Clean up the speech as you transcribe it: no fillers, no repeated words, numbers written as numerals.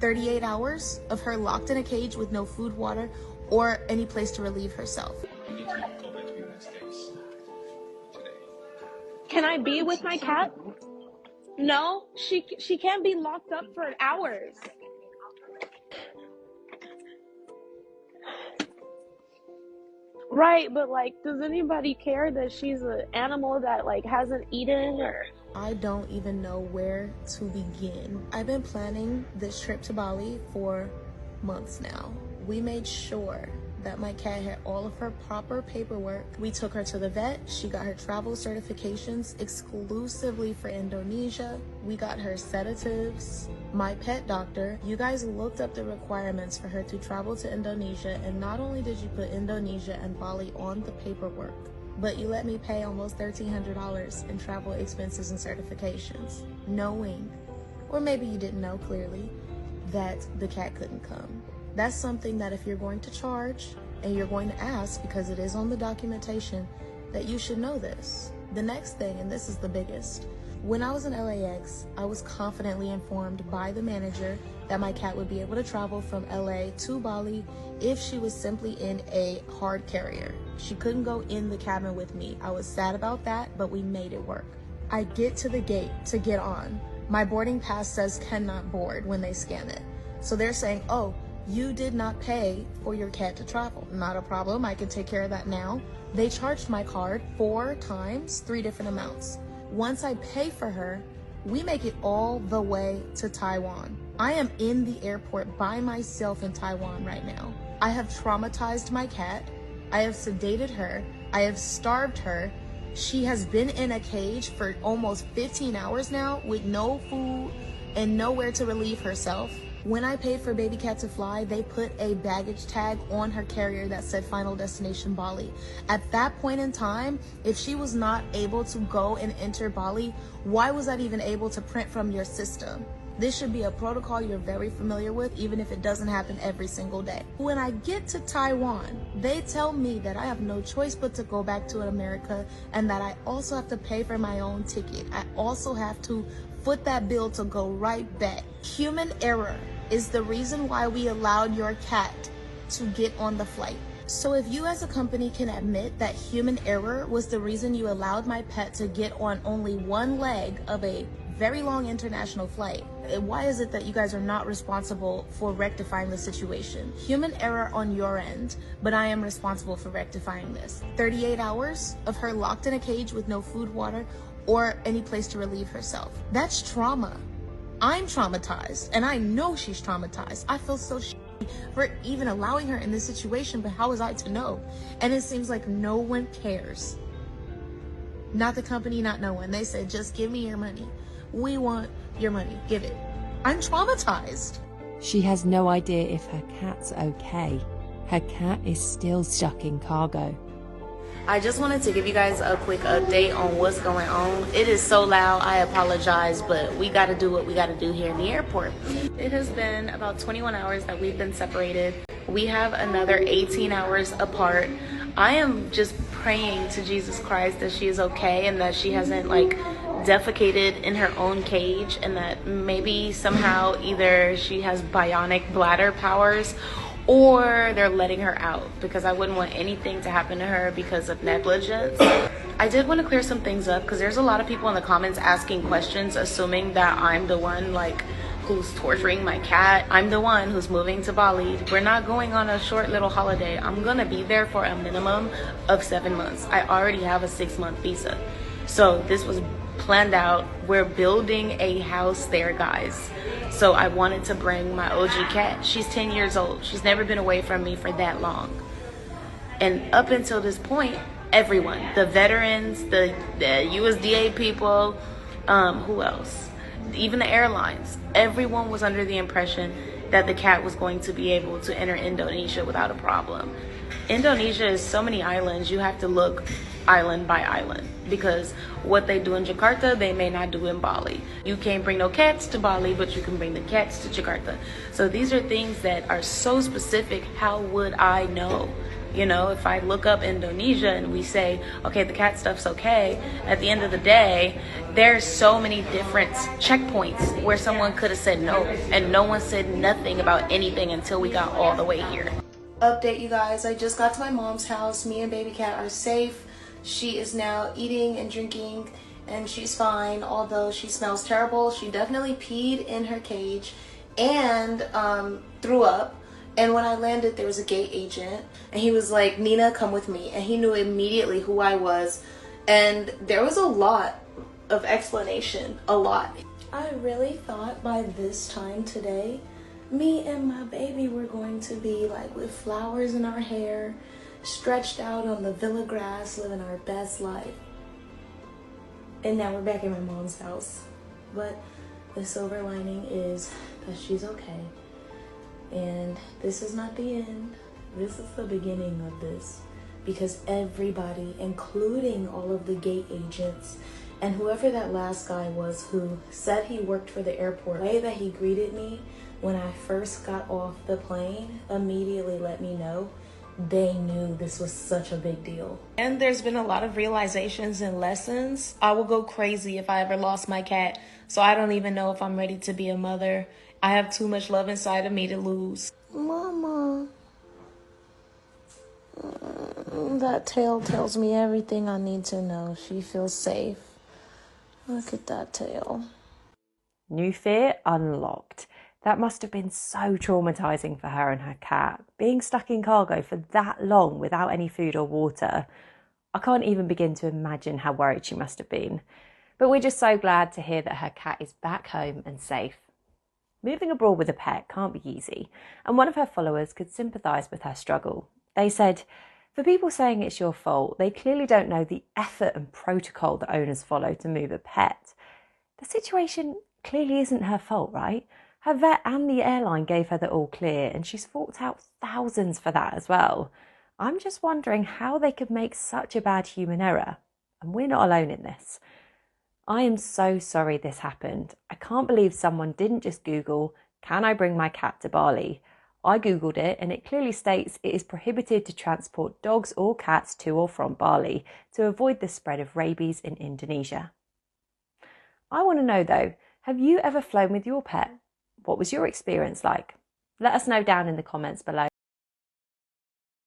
38 hours of her locked in a cage with no food, water, or any place to relieve herself. You need to go back to the United States today. Can I be with my cat? No, she can't be locked up for hours. Right, but like, does anybody care that she's an animal that like hasn't eaten or? I don't even know where to begin. I've been planning this trip to Bali for months now. We made sure that my cat had all of her proper paperwork. We took her to the vet. She got her travel certifications exclusively for Indonesia. We got her sedatives. My pet doctor, you guys looked up the requirements for her to travel to Indonesia, and not only did you put Indonesia and Bali on the paperwork, but you let me pay almost $1,300 in travel expenses and certifications, knowing, or maybe you didn't know clearly, that the cat couldn't come. That's something that if you're going to charge and you're going to ask, because it is on the documentation, that you should know this. The next thing, and this is the biggest, when I was in LAX, I was confidently informed by the manager that my cat would be able to travel from LA to Bali if she was simply in a hard carrier. She couldn't go in the cabin with me. I was sad about that, but we made it work. I get to the gate to get on. My boarding pass says cannot board when they scan it. So they're saying, oh, you did not pay for your cat to travel. Not a problem, I can take care of that now. They charged my card 4 times, 3 different amounts. Once I pay for her, we make it all the way to Taiwan. I am in the airport by myself in Taiwan right now. I have traumatized my cat. I have sedated her. I have starved her. She has been in a cage for almost 15 hours now with no food and nowhere to relieve herself. When I paid for baby cat to fly, they put a baggage tag on her carrier that said Final Destination Bali. At that point in time, if she was not able to go and enter Bali, why was that even able to print from your system? This should be a protocol you're very familiar with, even if it doesn't happen every single day. When I get to Taiwan, they tell me that I have no choice but to go back to America, and that I also have to pay for my own ticket. I also have to foot that bill to go right back. Human error is the reason why we allowed your cat to get on the flight. So if you as a company can admit that human error was the reason you allowed my pet to get on only one leg of a very long international flight, why is it that you guys are not responsible for rectifying the situation? Human error on your end, but I am responsible for rectifying this. 38 hours of her locked in a cage with no food, water, or any place to relieve herself. That's trauma. I'm traumatized, and I know she's traumatized. I feel so shitty for even allowing her in this situation, but how was I to know? And it seems like no one cares. Not the company, not no one. They said, just give me your money. We want your money, give it. I'm traumatized. She has no idea if her cat's okay. Her cat is still stuck in cargo. I just wanted to give you guys a quick update on what's going on. It is so loud, I apologize, but we gotta do what we gotta do here in the airport. It has been about 21 hours that we've been separated. We have another 18 hours apart. I am just praying to Jesus Christ that she is okay and that she hasn't like defecated in her own cage, and that maybe somehow either she has bionic bladder powers or they're letting her out, because I wouldn't want anything to happen to her because of negligence. I did want to clear some things up, because there's a lot of people in the comments asking questions, assuming that I'm the one like who's torturing my cat. I'm the one who's moving to Bali. We're not going on a short little holiday. I'm gonna be there for a minimum of 7 months. I already have a 6-month visa. So this was planned out. We're building a house there, guys. So I wanted to bring my OG cat. She's 10 years old. She's never been away from me for that long. And up until this point, everyone, the veterans, the USDA people, who else? Even the airlines, everyone was under the impression that the cat was going to be able to enter Indonesia without a problem. Indonesia is so many islands, you have to look island by island, because what they do in Jakarta, they may not do in Bali. You can't bring no cats to Bali, but you can bring the cats to Jakarta. So these are things that are so specific. How would I know? You know, if I look up Indonesia and we say, okay, the cat stuff's okay, at the end of the day, there's so many different checkpoints where someone could have said no, and no one said nothing about anything until we got all the way here. Update, you guys, I just got to my mom's house. Me and baby cat are safe. She is now eating and drinking, and she's fine, although she smells terrible. She definitely peed in her cage and threw up. And when I landed, there was a gate agent, and he was like, Nina, come with me. And he knew immediately who I was. And there was a lot of explanation, a lot. I really thought by this time today, me and my baby were going to be like with flowers in our hair, stretched out on the villa grass, living our best life. And now we're back in my mom's house. But the silver lining is that she's okay. And this is not the end. This is the beginning of this. Because everybody, including all of the gate agents and whoever that last guy was who said he worked for the airport, the way that he greeted me when I first got off the plane immediately let me know they knew this was such a big deal. And there's been a lot of realizations and lessons. I will go crazy if I ever lost my cat. So I don't even know if I'm ready to be a mother. I have too much love inside of me to lose. Mama. That tail tells me everything I need to know. She feels safe. Look at that tail. New fear unlocked. That must have been so traumatizing for her and her cat. Being stuck in cargo for that long without any food or water. I can't even begin to imagine how worried she must have been. But we're just so glad to hear that her cat is back home and safe. Moving abroad with a pet can't be easy, and one of her followers could sympathise with her struggle. They said, for people saying it's your fault, they clearly don't know the effort and protocol that owners follow to move a pet. The situation clearly isn't her fault, right? Her vet and the airline gave her the all clear, and she's forked out thousands for that as well. I'm just wondering how they could make such a bad human error, and we're not alone in this. I am so sorry this happened. I can't believe someone didn't just Google, can I bring my cat to Bali? I Googled it and it clearly states it is prohibited to transport dogs or cats to or from Bali to avoid the spread of rabies in Indonesia. I want to know though, have you ever flown with your pet? What was your experience like? Let us know down in the comments below.